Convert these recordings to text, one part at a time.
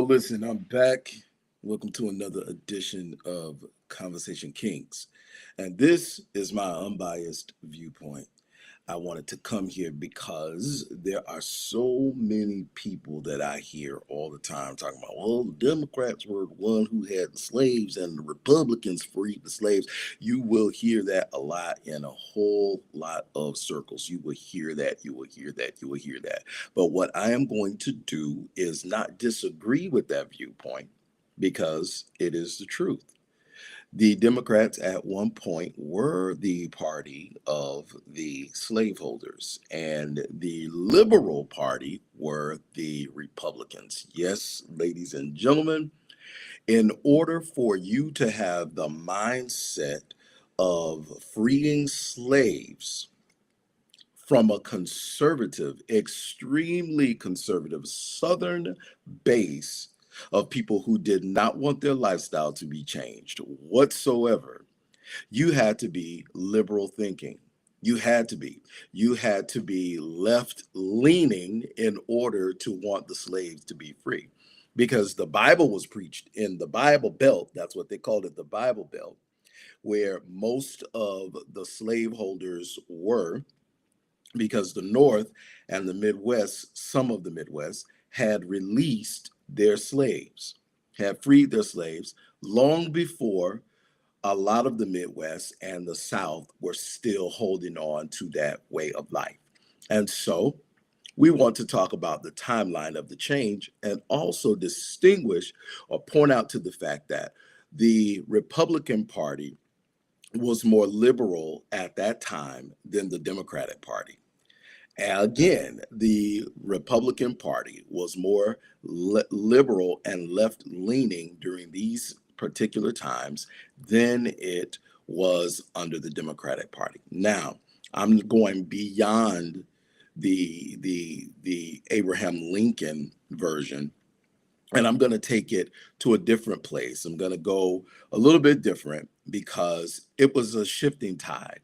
listen, I'm back. Welcome to another edition of Conversation Kings. And this is my unbiased viewpoint. I wanted to come here because there are so many people that I hear all the time talking about, well, the Democrats were the one who had the slaves and the Republicans freed the slaves. You will hear that a lot in a whole lot of circles. You will hear that, you will hear that, you will hear that. But what I am going to do is not disagree with that viewpoint because it is the truth. The Democrats at one point were the party of the slaveholders, and the Liberal Party were the Republicans. Yes, ladies and gentlemen, in order for you to have the mindset of freeing slaves from a conservative, extremely conservative Southern base of people who did not want their lifestyle to be changed whatsoever, you had to be liberal thinking. You had to be. You had to be left leaning in order to want the slaves to be free. Because the Bible was preached in the Bible Belt, that's what they called it, the Bible Belt, where most of the slaveholders were, because the North and the Midwest, some of the Midwest, had released their slaves, had freed their slaves long before a lot of the Midwest and the South were still holding on to that way of life. And so we want to talk about the timeline of the change and also distinguish or point out to the fact that the Republican Party was more liberal at that time than the Democratic Party. Again, the Republican Party was more liberal and left leaning during these particular times than it was under the Democratic Party. Now, I'm going beyond the Abraham Lincoln version, and I'm going to take it to a different place. I'm going to go a little bit different because it was a shifting tide.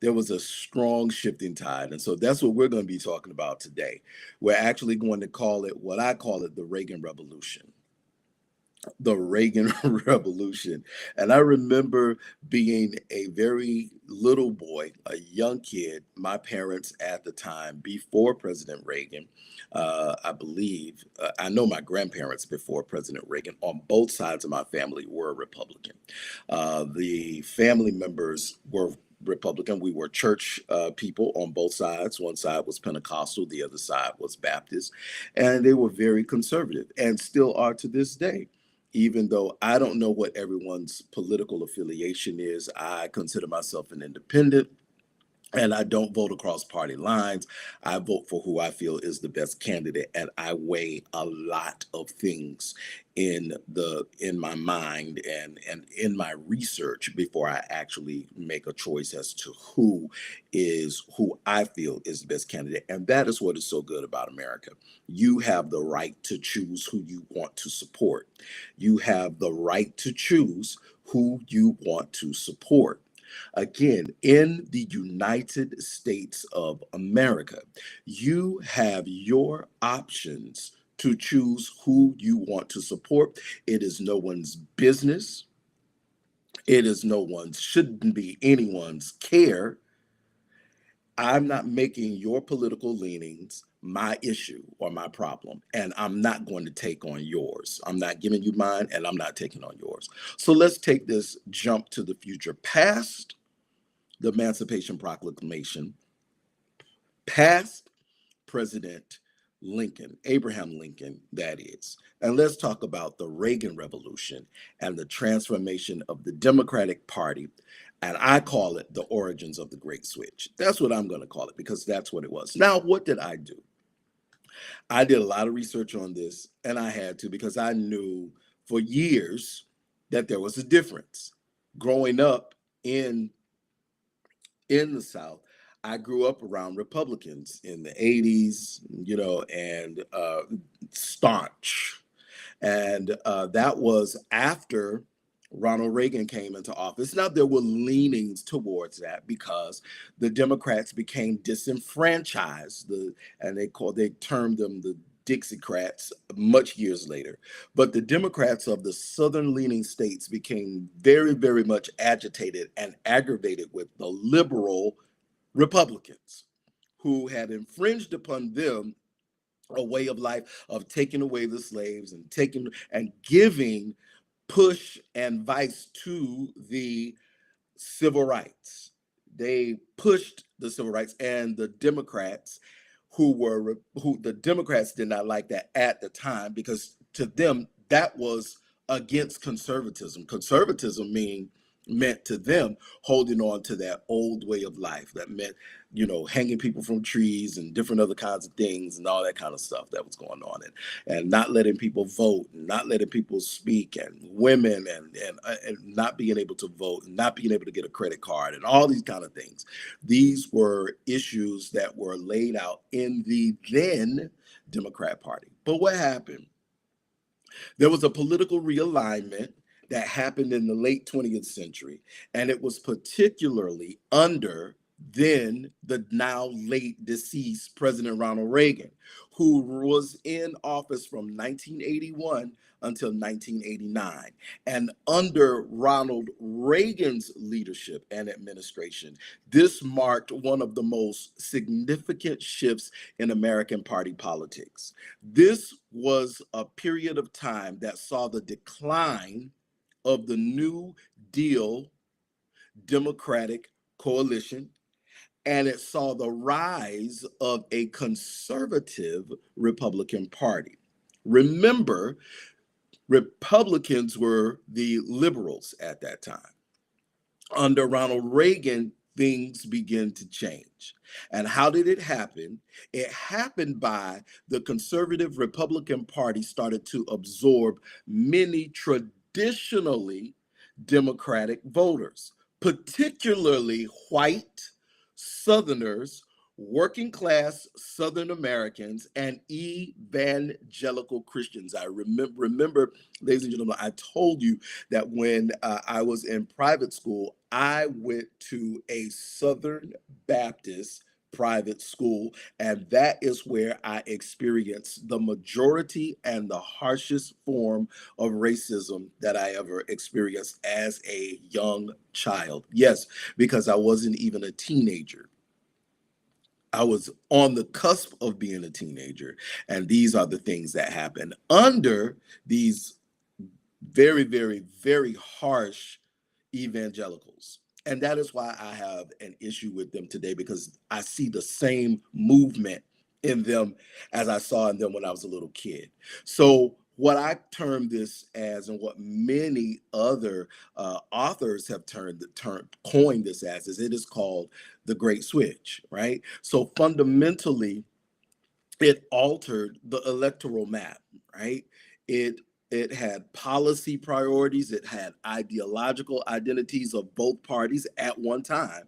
There was a strong shifting tide. And so that's what we're going to be talking about today. We're actually going to call it what I call it the Reagan Revolution. The Reagan Revolution. And I remember being a very little boy, a young kid. My parents at the time, before President Reagan, I believe, I know my grandparents before President Reagan on both sides of my family were Republican. The family members were Republican. We were church people on both sides. One side was Pentecostal, the other side was Baptist. And they were very conservative and still are to this day. Even though I don't know what everyone's political affiliation is, I consider myself an independent. And I don't vote across party lines. I vote for who I feel is the best candidate, and I weigh a lot of things in my mind and in my research before I actually make a choice as to who I feel is the best candidate. And that is what is so good about America. You have the right to choose who you want to support. You have the right to choose who you want to support. Again, in the United States of America, you have your options to choose who you want to support. It is no one's business. It is no one's, shouldn't be anyone's care. I'm not making your political leanings my issue or my problem, and I'm not going to take on yours. I'm not giving you mine, and I'm not taking on yours. So let's take this jump to the future, past the Emancipation Proclamation, past President Lincoln, Abraham Lincoln, that is. And let's talk about the Reagan Revolution and the transformation of the Democratic Party. And I call it the origins of the Great Switch. That's what I'm going to call it because that's what it was. Now, what did I do? I did a lot of research on this, and I had to because I knew for years that there was a difference. Growing up in the South, I grew up around Republicans in the 80s, and staunch. And that was after Ronald Reagan came into office. Now, there were leanings towards that because the Democrats became disenfranchised, and they termed them Dixiecrats much years later. But the Democrats of the southern leaning states became very, very much agitated and aggravated with the liberal Republicans who had infringed upon them a way of life of taking away the slaves and taking and giving push and vice to the civil rights. They pushed the civil rights, and the Democrats, who the Democrats did not like that at the time, because to them that was against conservatism. Conservatism meant to them holding on to that old way of life. That meant, hanging people from trees and different other kinds of things and all that kind of stuff that was going on, and not letting people vote, and not letting people speak, and women, and not being able to vote, and not being able to get a credit card, and all these kind of things. These were issues that were laid out in the then Democrat Party. But what happened? There was a political realignment that happened in the late 20th century, and it was particularly under then the now late deceased President Ronald Reagan, who was in office from 1981 until 1989. And under Ronald Reagan's leadership and administration, this marked one of the most significant shifts in American party politics. This was a period of time that saw the decline of the New Deal Democratic coalition, and it saw the rise of a conservative Republican Party. Remember, Republicans were the liberals at that time. Under Ronald Reagan, things began to change. And how did it happen? It happened by the conservative Republican Party started to absorb many traditionally Democratic voters, particularly white Southerners, working class Southern Americans, and evangelical Christians. I remember, ladies and gentlemen, I told you that when I was in private school, I went to a Southern Baptist private school, and that is where I experienced the majority and the harshest form of racism that I ever experienced as a young child. Yes, because I wasn't even a teenager. I was on the cusp of being a teenager, and these are the things that happen under these very, very, very harsh evangelicals. And that is why I have an issue with them today, because I see the same movement in them as I saw in them when I was a little kid. So what I term this as, and what many other authors have coined this as, is it is called the Great Switch, right? So fundamentally, it altered the electoral map, right? It had policy priorities, it had ideological identities of both parties at one time.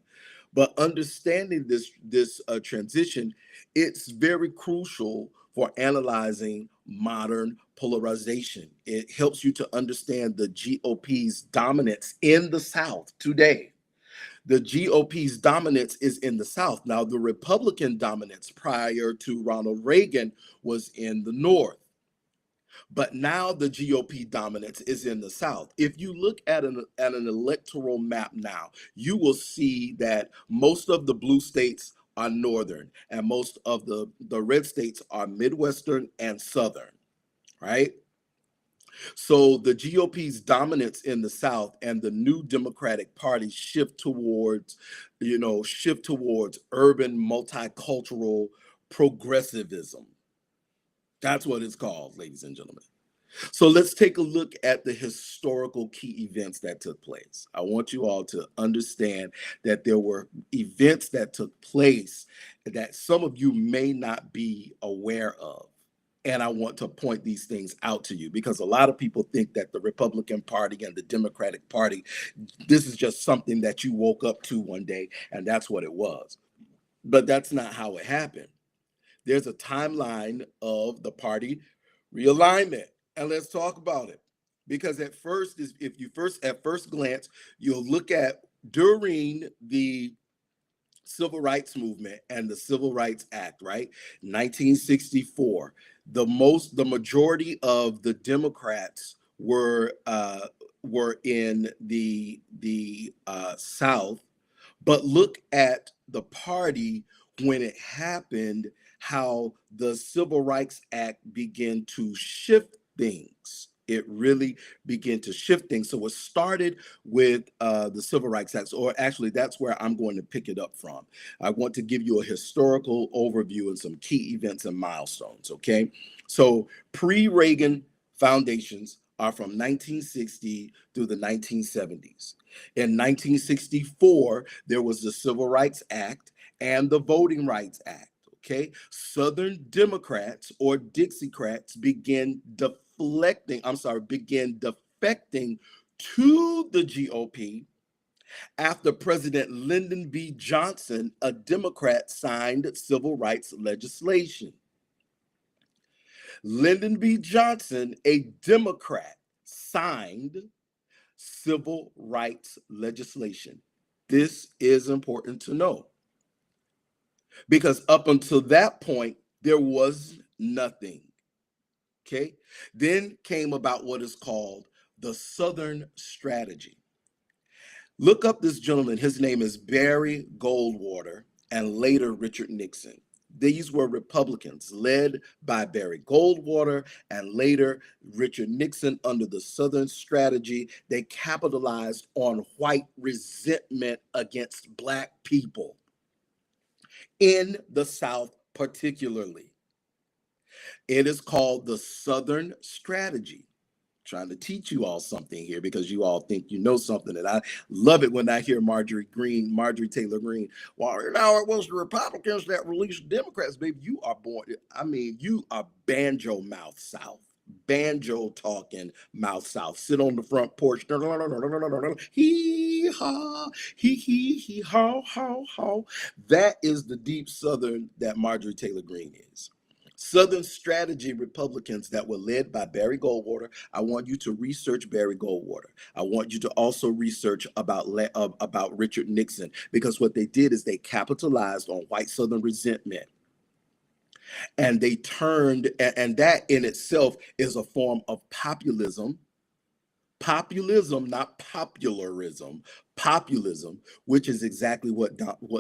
But understanding this transition, it's very crucial for analyzing modern polarization. It helps you to understand the GOP's dominance in the South today. The GOP's dominance is in the South. Now, the Republican dominance prior to Ronald Reagan was in the North. But now the GOP dominance is in the South. If you look at an electoral map now, you will see that most of the blue states are Northern, and most of the red states are Midwestern and Southern, right? So the GOP's dominance in the South and the new Democratic Party shift towards urban multicultural progressivism. That's what it's called, ladies and gentlemen. So let's take a look at the historical key events that took place. I want you all to understand that there were events that took place that some of you may not be aware of. And I want to point these things out to you, because a lot of people think that the Republican Party and the Democratic Party, this is just something that you woke up to one day and that's what it was. But that's not how it happened. There's a timeline of the party realignment, and let's talk about it. Because at first glance, you'll look at during the civil rights movement and the Civil Rights Act, right? 1964. The majority of the Democrats were in the South, but look at the party when it happened, how the Civil Rights Act began to shift things. It really began to shift things. So it started with the Civil Rights Act, or actually, that's where I'm going to pick it up from. I want to give you a historical overview and some key events and milestones, okay? So pre-Reagan foundations are from 1960 through the 1970s. In 1964, there was the Civil Rights Act and the Voting Rights Act. Okay, Southern Democrats or Dixiecrats began defecting to the GOP after President Lyndon B. Johnson, a Democrat, signed civil rights legislation. Lyndon B. Johnson, a Democrat, signed civil rights legislation. This is important to know because up until that point, there was nothing. Okay. Then came about what is called the Southern Strategy. Look up this gentleman. His name is Barry Goldwater and later Richard Nixon. These were Republicans led by Barry Goldwater and later Richard Nixon under the Southern Strategy. They capitalized on white resentment against Black people in the South, particularly. It is called the Southern Strategy. Trying to teach you all something here because you all think you know something, and I love it when I hear Marjorie Taylor Greene. Well, now it was the Republicans that released Democrats, baby. You are born. I mean, you are banjo mouth South, banjo talking mouth South. Sit on the front porch. Hee haw, hee haw, haw, haw. That is the deep Southern that Marjorie Taylor Greene is. Southern Strategy Republicans that were led by Barry Goldwater. I want you to research Barry Goldwater. I want you to also research about Richard Nixon, because what they did is they capitalized on white Southern resentment, and they turned, and that in itself is a form of populism. Populism, not popularism, populism, which is exactly what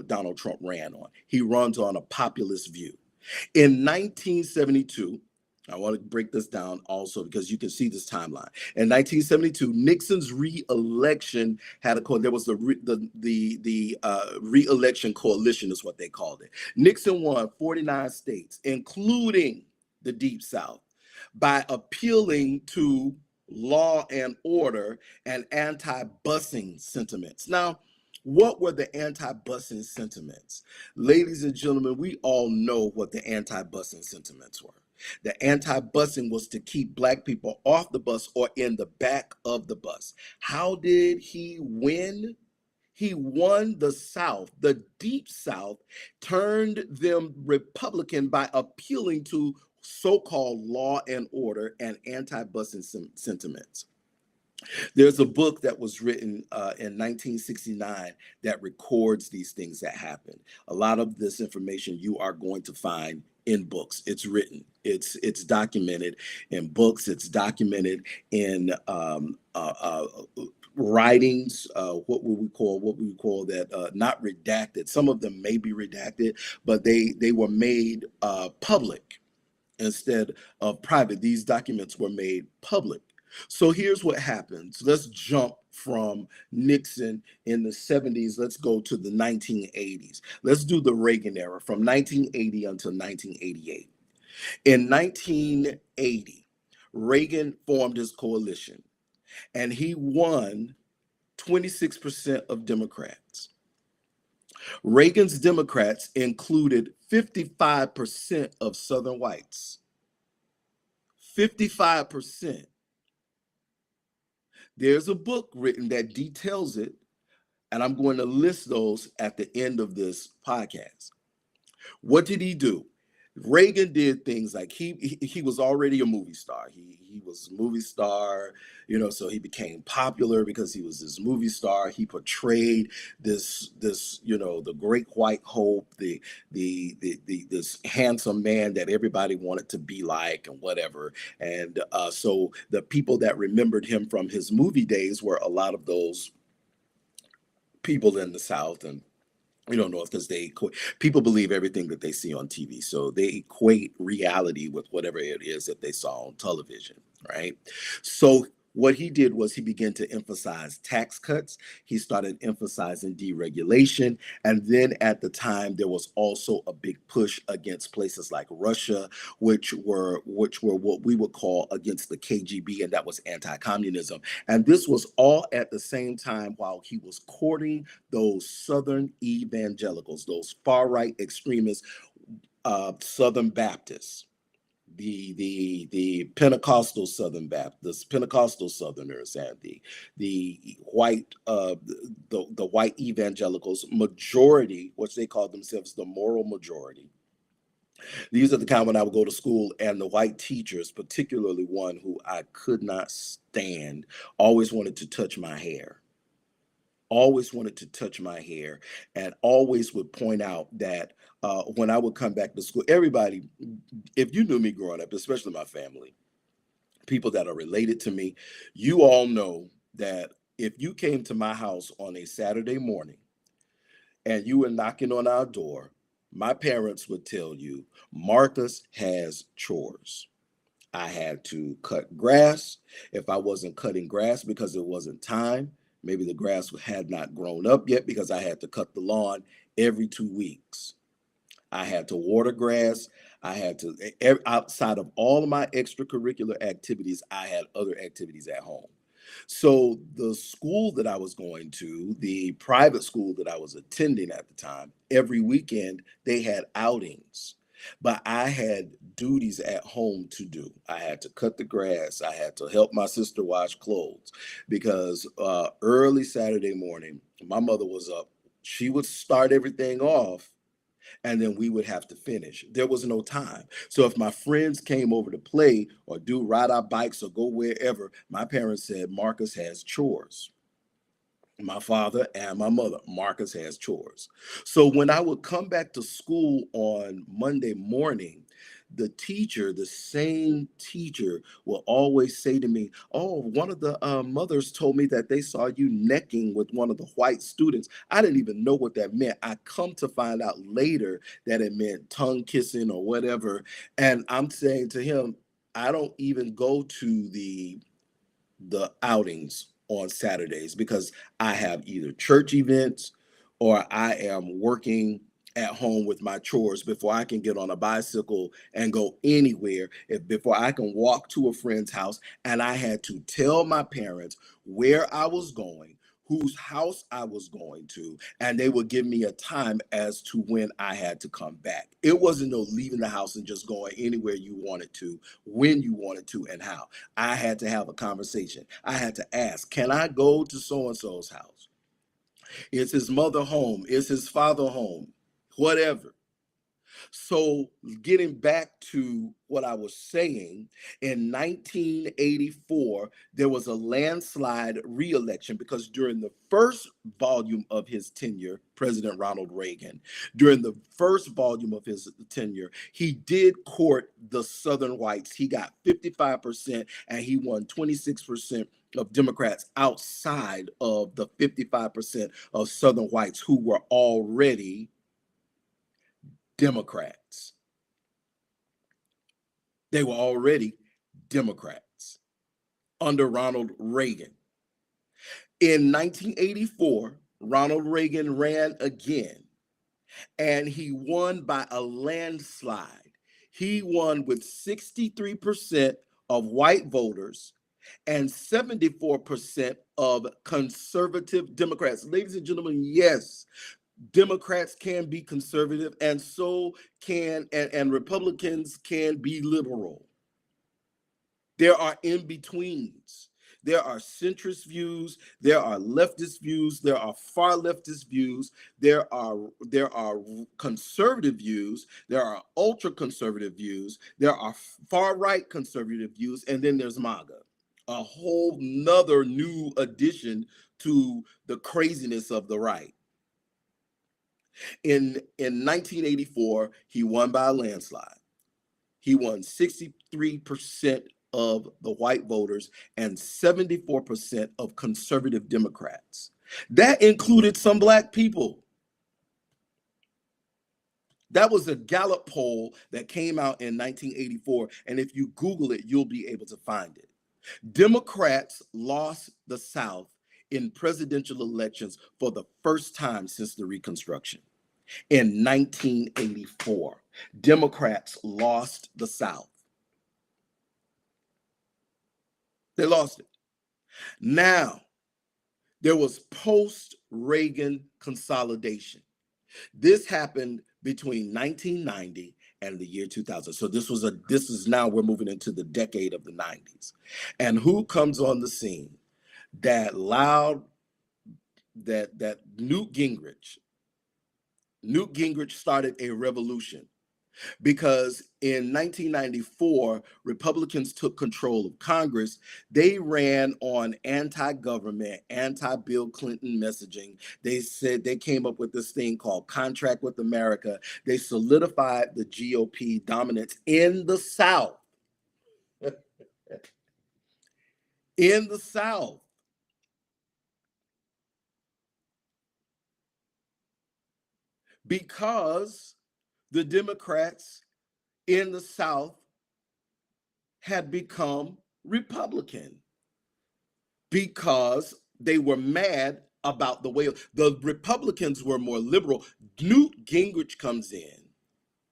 Donald Trump ran on. He runs on a populist view. In 1972, I want to break this down also because you can see this timeline. In 1972, Nixon's re-election there was the re-election coalition is what they called it. Nixon won 49 states, including the Deep South, by appealing to law and order and anti-busing sentiments. Now, what were the anti-busing sentiments? Ladies and gentlemen, we all know what the anti-busing sentiments were. The anti-busing was to keep Black people off the bus or in the back of the bus. How did he win? He won the South, the Deep South, turned them Republican by appealing to so-called law and order and anti-busing sentiments. There's a book that was written in 1969 that records these things that happened. A lot of this information you are going to find in books. It's written. It's documented in books. It's documented in writings. What we would call that not redacted. Some of them may be redacted, but they were made public instead of private. These documents were made public. So here's what happens. Let's jump from Nixon in the 70s. Let's go to the 1980s. Let's do the Reagan era from 1980 until 1988. In 1980, Reagan formed his coalition and he won 26% of Democrats. Reagan's Democrats included 55% of Southern whites. 55%. There's a book written that details it, and I'm going to list those at the end of this podcast. What did he do? Reagan did things like he was already a movie star. He was a movie star, so he became popular because he was this movie star. He portrayed this the great white hope, the this handsome man that everybody wanted to be like and whatever. And so the people that remembered him from his movie days were a lot of those people in the South and North, because people believe everything that they see on TV. So they equate reality with whatever it is that they saw on television, right? So what he did was he began to emphasize tax cuts. He started emphasizing deregulation. And then at the time, there was also a big push against places like Russia, which were what we would call against the KGB, and that was anti-communism. And this was all at the same time while he was courting those Southern evangelicals, those far-right extremists, Southern Baptists, the Pentecostal Southern Baptists, Pentecostal Southerners, and the white the white evangelicals, majority, which they call themselves the moral majority. These are the kind when I would go to school, and the white teachers, particularly one who I could not stand, always wanted to touch my hair. Always wanted to touch my hair, and always would point out that when I would come back to school, everybody, if you knew me growing up, especially my family, people that are related to me, you all know that if you came to my house on a Saturday morning and you were knocking on our door, my parents would tell you, Marcus has chores. I had to cut grass. If I wasn't cutting grass because it wasn't time, maybe the grass had not grown up yet because I had to cut the lawn every 2 weeks. I had to water grass. I had to, outside of all of my extracurricular activities, I had other activities at home. So the school that I was going to, the private school that I was attending at the time, every weekend they had outings. But I had duties at home to do. I had to cut the grass. I had to help my sister wash clothes because early Saturday morning, my mother was up. She would start everything off and then we would have to finish. There was no time. So if my friends came over to play or ride our bikes or go wherever, my parents said, Marcus has chores. My father and my mother, Marcus has chores. So when I would come back to school on Monday morning, the teacher, the same teacher, will always say to me, oh, one of the mothers told me that they saw you necking with one of the white students. I didn't even know what that meant. I come to find out later that it meant tongue kissing or whatever. And I'm saying to him, I don't even go to the outings on Saturdays because I have either church events or I am working at home with my chores before I can get on a bicycle and go anywhere, before I can walk to a friend's house. And I had to tell my parents where I was going, whose house I was going to, and they would give me a time as to when I had to come back. It wasn't no leaving the house and just going anywhere you wanted to, when you wanted to, and how. I had to have a conversation. I had to ask, can I go to so and so's house? Is his mother home? Is his father home? Whatever. So, getting back to what I was saying, in 1984, there was a landslide re-election because during the first volume of his tenure, President Ronald Reagan, during the first volume of his tenure, he did court the Southern whites. He got 55% and he won 26% of Democrats outside of the 55% of Southern whites who were already Democrats. They were already Democrats under Ronald Reagan. In 1984, Ronald Reagan ran again, and he won by a landslide. He won with 63% of white voters and 74% of conservative Democrats. Ladies and gentlemen, yes, Democrats can be conservative, and so can and Republicans can be liberal. There are in betweens. There are centrist views, there are leftist views, there are far leftist views, there are conservative views, there are ultra conservative views, there are far right conservative views, and then there's MAGA, a whole nother new addition to the craziness of the right. In 1984, he won by a landslide. He won 63% of the white voters and 74% of conservative Democrats. That included some black people. That was a Gallup poll that came out in 1984. And if you Google it, you'll be able to find it. Democrats lost the South in presidential elections for the first time since the Reconstruction. In 1984, Democrats lost the South. They lost it. Now, there was post-Reagan consolidation. This happened between 1990 and the year 2000. So this is now we're moving into the decade of the 90s. And who comes on the scene? That Newt Gingrich. Newt Gingrich started a revolution. Because in 1994, Republicans took control of Congress. They ran on anti-government, anti-Bill Clinton messaging. They said they came up with this thing called Contract with America. They solidified the GOP dominance in the South. In the South. Because the Democrats in the South had become Republican, because they were mad about the way the Republicans were more liberal. Newt Gingrich comes in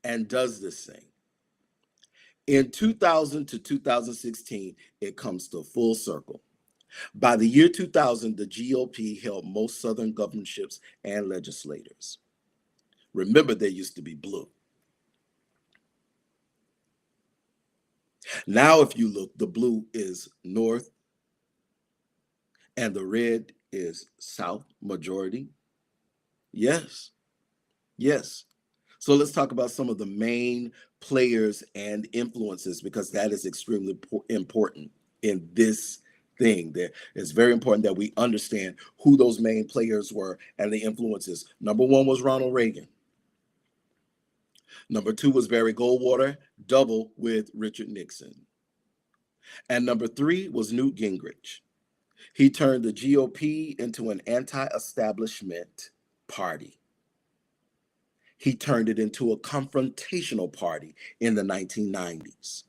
and does this thing. In 2000 to 2016, it comes to full circle. By the year 2000, the GOP held most Southern governorships and legislators. Remember, they used to be blue. Now, if you look, the blue is North and the red is South majority. Yes, yes. So let's talk about some of the main players and influences, because that is extremely important in this thing. It's very important that we understand who those main players were and the influences. Number one was Ronald Reagan. Number two was Barry Goldwater, double with Richard Nixon. And number three was Newt Gingrich. He turned the GOP into an anti-establishment party. He turned it into a confrontational party in the 1990s.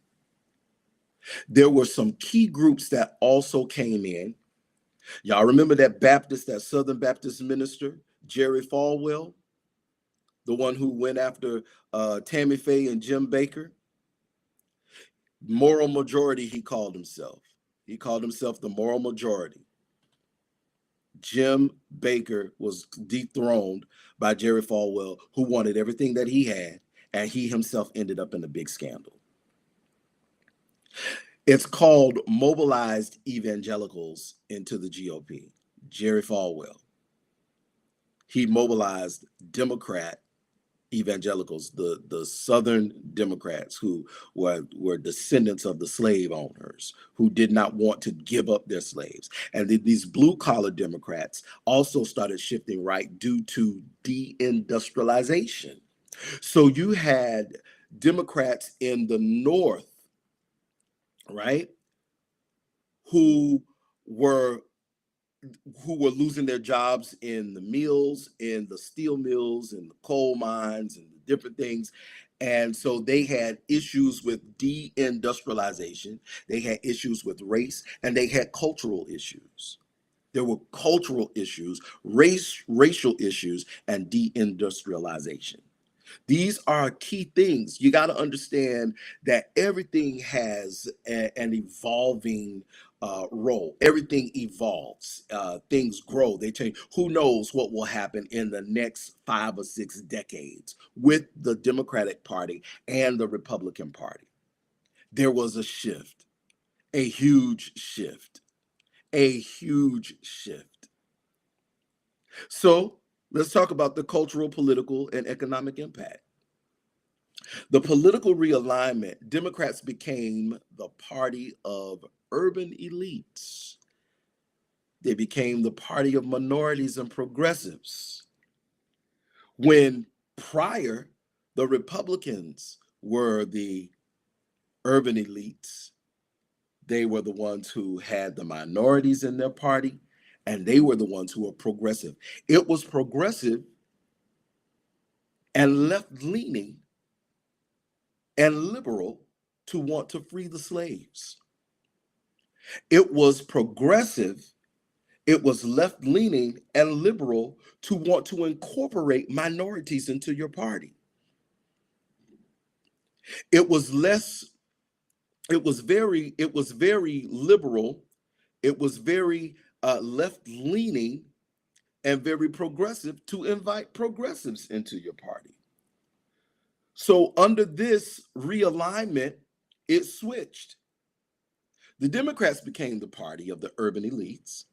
There were some key groups that also came in. Y'all remember that Southern Baptist minister, Jerry Falwell, the one who went after Tammy Faye and Jim Baker? Moral majority, he called himself. He called himself the moral majority. Jim Baker was dethroned by Jerry Falwell, who wanted everything that he had, and he himself ended up in a big scandal. It's called mobilized evangelicals into the GOP. Jerry Falwell. He mobilized Democrat evangelicals, the Southern Democrats who were descendants of the slave owners, who did not want to give up their slaves. And these blue-collar Democrats also started shifting right due to deindustrialization. So you had Democrats in the North, right, who were losing their jobs in the mills, in the steel mills, in the coal mines, and the different things. And so they had issues with deindustrialization, they had issues with race, and they had cultural issues. There were cultural issues, racial issues, and deindustrialization. These are key things. You got to understand that everything has an evolving role. Everything evolves. Things grow. They change. Who knows what will happen in the next 5 or 6 decades with the Democratic Party and the Republican Party? There was a shift, a huge shift. A huge shift. So let's talk about the cultural, political, and economic impact. The political realignment, Democrats became the party of urban elites. They became the party of minorities and progressives. When prior, the Republicans were the urban elites, they were the ones who had the minorities in their party, and they were the ones who were progressive. It was progressive and left leaning and liberal to want to free the slaves. It was progressive, it was left leaning and liberal to want to incorporate minorities into your party. It was less, it was very liberal, it was very left leaning and very progressive to invite progressives into your party. So under this realignment, it switched. The Democrats became the party of the urban elites,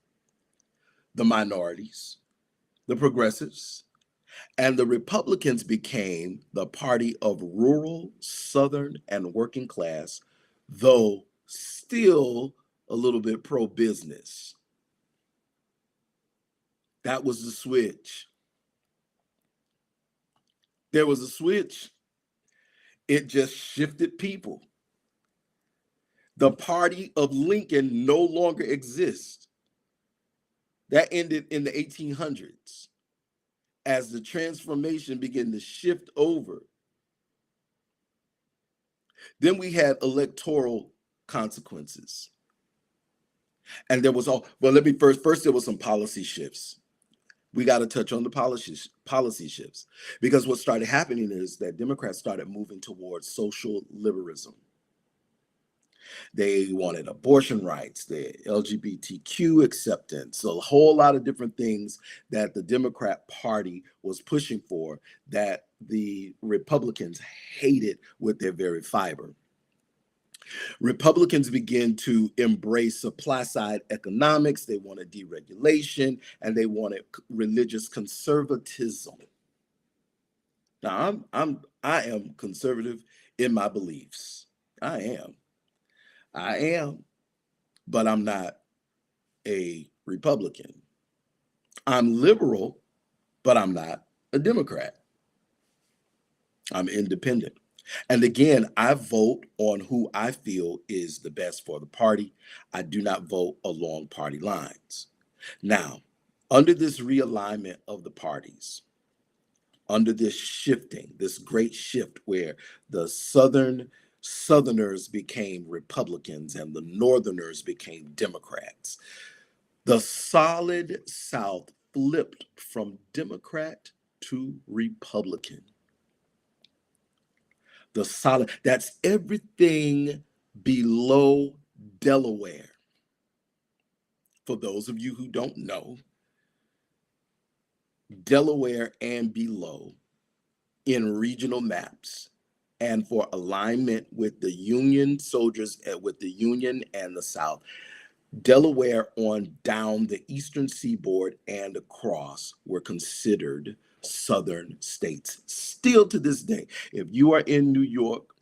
the minorities, the progressives, and the Republicans became the party of rural, Southern, and working class, though still a little bit pro business. That was the switch. There was a switch. It just shifted people. The party of Lincoln no longer exists. That ended in the 1800s as the transformation began to shift over. Then we had electoral consequences. And there was all, well, let me first there was some policy shifts. We got to touch on the policy shifts, because what started happening is that Democrats started moving towards social liberalism. They wanted abortion rights, the LGBTQ acceptance, a whole lot of different things that the Democrat Party was pushing for that the Republicans hated with their very fiber. Republicans began to embrace supply side economics. They wanted deregulation and they wanted religious conservatism. Now, I am conservative in my beliefs. I am, but I'm not a Republican. I'm liberal, but I'm not a Democrat. I'm independent. And again, I vote on who I feel is the best for the party. I do not vote along party lines. Now, under this realignment of the parties, under this shifting, this great shift where the Southerners became Republicans and the Northerners became Democrats, the solid South flipped from Democrat to Republican. The solid, that's everything below Delaware. For those of you who don't know, Delaware and below in regional maps and for alignment with the Union soldiers, with the Union and the South, Delaware on down the eastern seaboard and across were considered Southern states. Still to this day, if you are in New York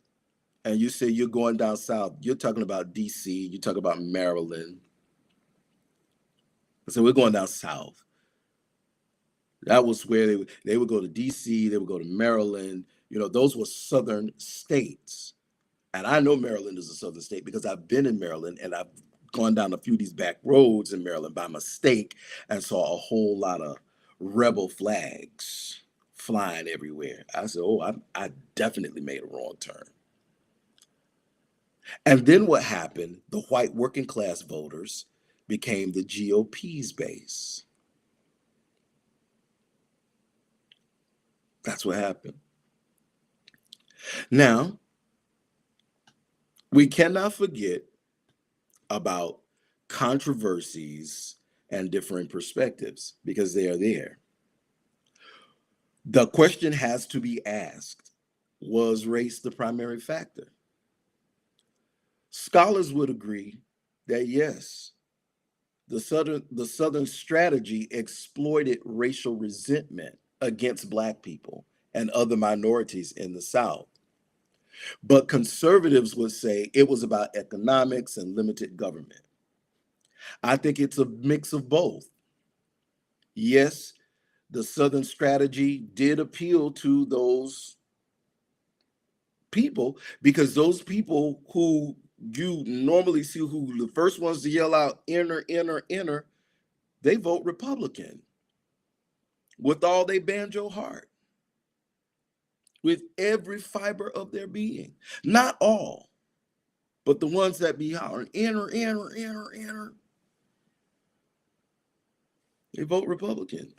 and you say you're going down south, you're talking about DC, you're talking about Maryland. So we're going down south. That was where they would go to DC, they would go to Maryland. You know, those were Southern states. And I know Maryland is a Southern state because I've been in Maryland and I've gone down a few of these back roads in Maryland by mistake and saw a whole lot of rebel flags flying everywhere. I said, oh, I definitely made a wrong turn. And then what happened? The white working class voters became the GOP's base. That's what happened. Now, we cannot forget about controversies and differing perspectives because they are there. The question has to be asked, was race the primary factor? Scholars would agree that yes, The Southern strategy exploited racial resentment against Black people and other minorities in the South. But conservatives would say it was about economics and limited government. I think it's a mix of both. Yes, the Southern strategy did appeal to those people because those people who you normally see who the first ones to yell out enter, enter, enter, they vote Republican with all their banjo heart, with every fiber of their being. Not all, but the ones that be hollering enter, enter, enter, enter, they vote Republican.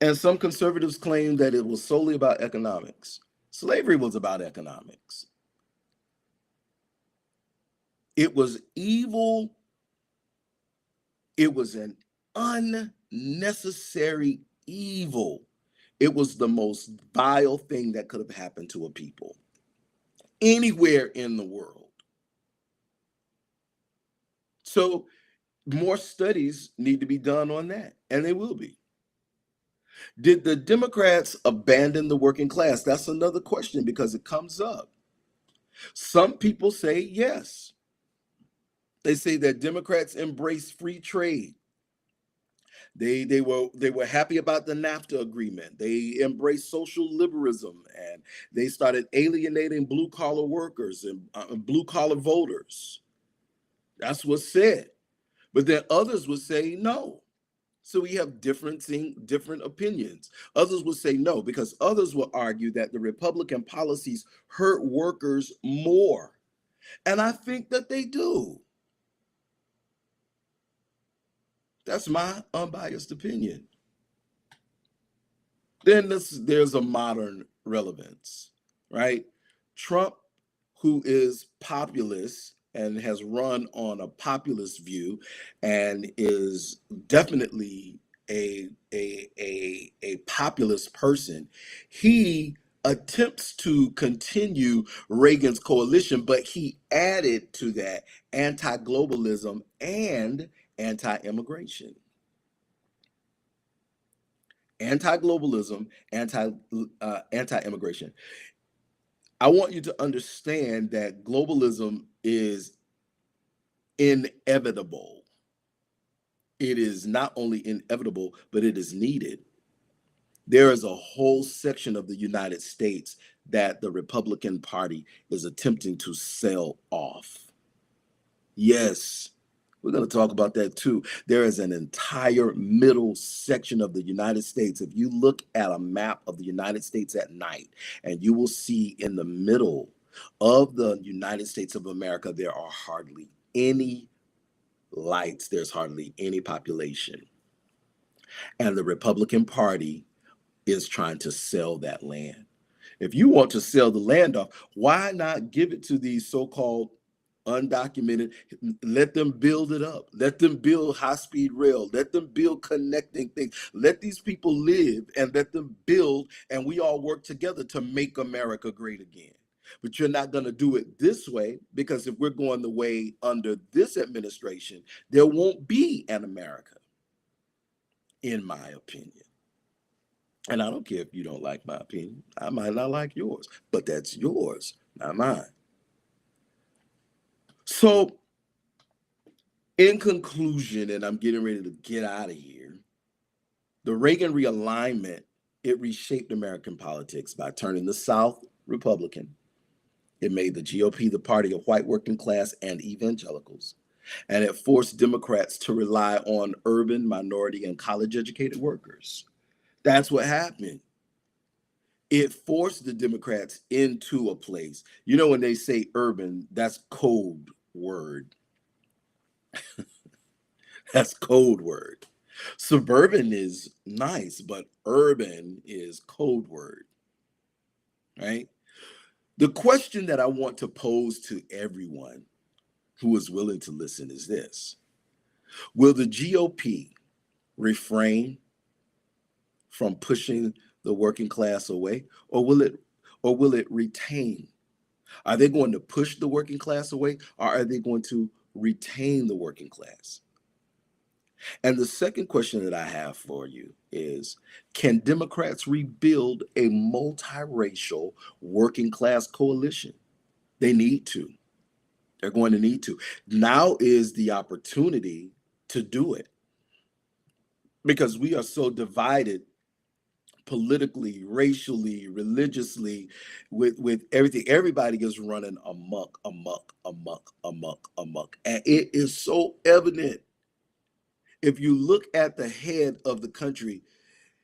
And some conservatives claim that it was solely about economics. Slavery was about economics. It was evil. It was an unnecessary evil. It was the most vile thing that could have happened to a people anywhere in the world. So more studies need to be done on that, and they will be. Did the Democrats abandon the working class? That's another question because it comes up. Some people say yes. They say that Democrats embrace free trade. They were happy about the NAFTA agreement. They embraced social liberalism, and they started alienating blue collar workers and blue collar voters. That's what's said. But then others would say no. So we have different opinions. Others would say no, because others will argue that the Republican policies hurt workers more. And I think that they do. That's my unbiased opinion. Then there's a modern relevance, right? Trump, who is populist and has run on a populist view and is definitely a populist person, he attempts to continue Reagan's coalition, but he added to that anti-globalism and anti-immigration. Anti-globalism, anti-immigration. I want you to understand that globalism is inevitable. It is not only inevitable, but it is needed. There is a whole section of the United States that the Republican Party is attempting to sell off. Yes, we're going to talk about that too. There is an entire middle section of the United States. If you look at a map of the United States at night, and you will see in the middle of the United States of America, there are hardly any lights, there's hardly any population. And the Republican Party is trying to sell that land. If you want to sell the land off, why not give it to these so-called undocumented? Let them build it up. Let them build high-speed rail. Let them build connecting things. Let these people live and let them build, and we all work together to make America great again. But you're not going to do it this way, because if we're going the way under this administration, there won't be an America, in my opinion. And I don't care if you don't like my opinion. I might not like yours, but that's yours, not mine. So, in conclusion, and I'm getting ready to get out of here, the Reagan realignment, it reshaped American politics by turning the South Republican. It made the GOP the party of white working class and evangelicals. And it forced Democrats to rely on urban, minority, and college educated workers. That's what happened. It forced the Democrats into a place. You know, when they say urban, that's code word. That's code word. Suburban is nice, but urban is code word, right? The question that I want to pose to everyone who is willing to listen is this: will the GOP refrain from pushing the working class away, or will it retain? Are they going to push the working class away, or are they going to retain the working class? And the second question that I have for you is, can Democrats rebuild a multiracial working class coalition? They need to. They're going to need to. Now is the opportunity to do it because we are so divided politically, racially, religiously, with everything. Everybody is running amok, amok, amok, amok, amok. And it is so evident. If you look at the head of the country,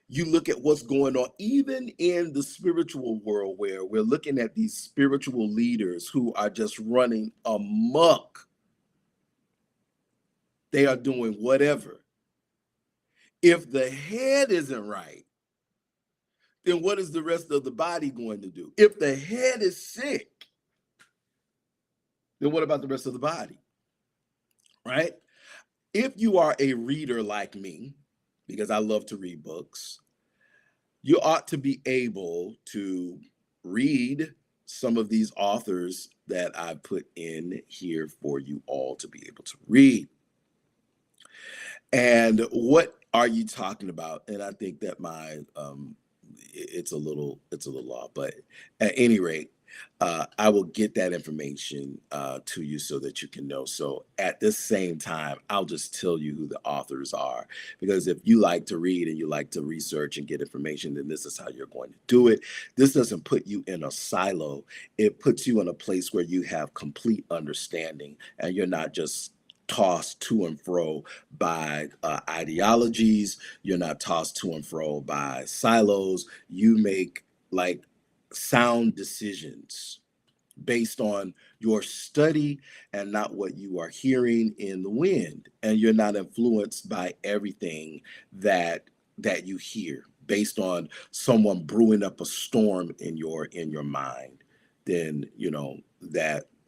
you look at what's going on, even in the spiritual world, where we're looking at these spiritual leaders who are just running amok. They are doing whatever. If the head isn't right, then what is the rest of the body going to do? If the head is sick, then what about the rest of the body? Right? If you are a reader like me, because I love to read books, you ought to be able to read some of these authors that I put in here for you all to be able to read. And what are you talking about? And I think that my it's a little off, but at any rate, I will get that information to you so that you can know. So at this same time, I'll just tell you who the authors are, because if you like to read and you like to research and get information, then this is how you're going to do it. This doesn't put you in a silo. It puts you in a place where you have complete understanding and you're not just tossed to and fro by ideologies. You're not tossed to and fro by silos. You make like sound decisions based on your study and not what you are hearing in the wind. And you're not influenced by everything that you hear based on someone brewing up a storm in your mind. Then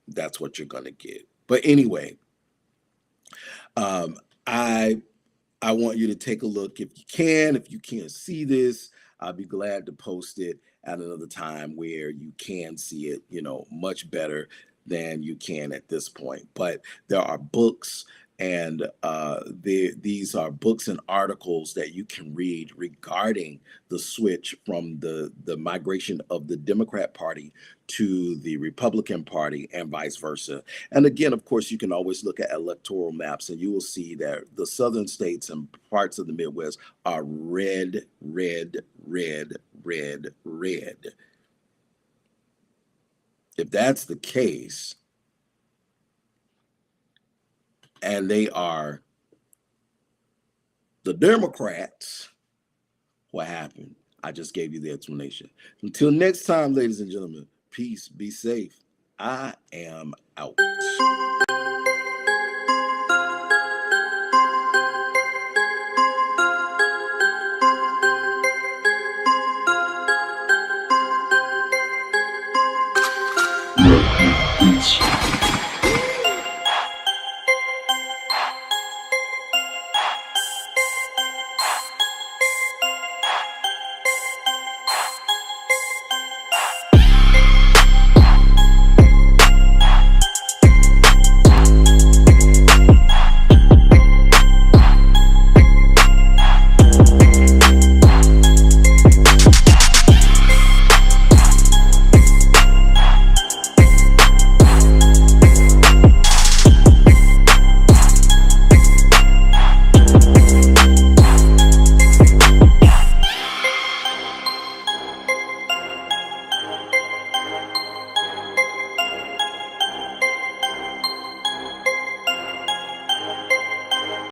that's what you're going to get. But anyway, I want you to take a look if you can. If you can't see this, I'll be glad to post it at another time where you can see it, much better than you can at this point. But there are books, and these are books and articles that you can read regarding the switch from the migration of the Democrat Party to the Republican Party and vice versa. And again, of course, you can always look at electoral maps and you will see that the southern states and parts of the Midwest are red, red, red, red, red. If that's the case, and they are the Democrats, what happened? I just gave you the explanation. Until next time, ladies and gentlemen, peace, be safe. I am out. Peace.